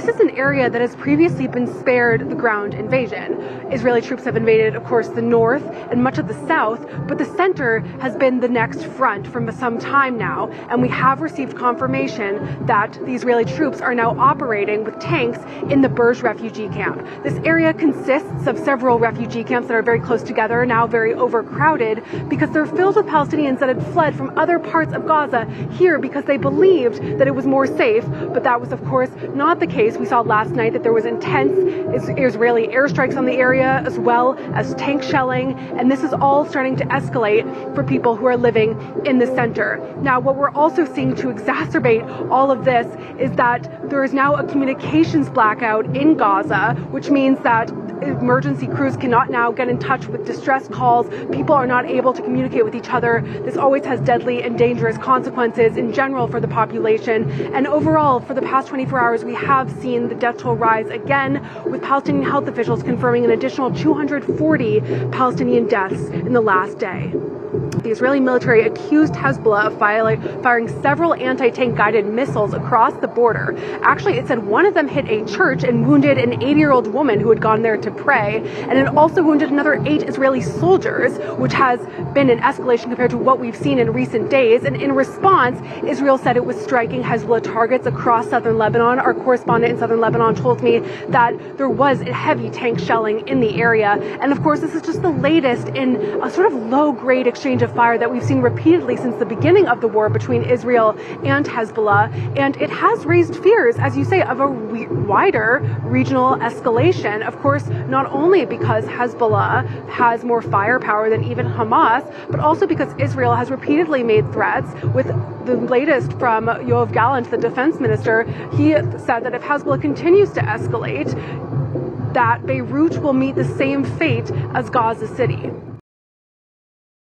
this is an area that has previously been spared the ground invasion. Israeli troops have invaded, of course, the north and much of the south, but the center has been the next front for some time now, and we have received confirmation that the Israeli troops are now operating with tanks in the Burj refugee camp. This area consists of several refugee camps that are very close together, now very overcrowded, because they're filled with Palestinians that had fled from other parts of Gaza here because they believed that it was more safe, but that was, of course, not the case. We saw last night that there was intense Israeli airstrikes on the area, as well as tank shelling, and this is all starting to escalate for people who are living in the center. Now, what we're also seeing to exacerbate all of this is that there is now a communications blackout in Gaza, which means that emergency crews cannot now get in touch with distress calls. People are not able to communicate with each other. This always has deadly and dangerous consequences in general for the population. And overall, for the past 24 hours, we have seen the death toll rise again, with Palestinian health officials confirming an additional 240 Palestinian deaths in the last day. The Israeli military accused Hezbollah of firing several anti-tank guided missiles across the border. Actually, it said one of them hit a church and wounded an 80-year-old woman who had gone there to pray, and it also wounded another 8 Israeli soldiers, which has been an escalation compared to what we've seen in recent days. And in response, Israel said it was striking Hezbollah targets across southern Lebanon. Our correspondent in southern Lebanon told me that there was heavy tank shelling in the area. And of course, this is just the latest in a sort of low-grade exchange of fire that we've seen repeatedly since the beginning of the war between Israel and Hezbollah. And it has raised fears, as you say, of a wider regional escalation. Of course, not only because Hezbollah has more firepower than even Hamas, but also because Israel has repeatedly made threats. With the latest from Yoav Gallant, the defense minister, he said that if Hezbollah continues to escalate, that Beirut will meet the same fate as Gaza City.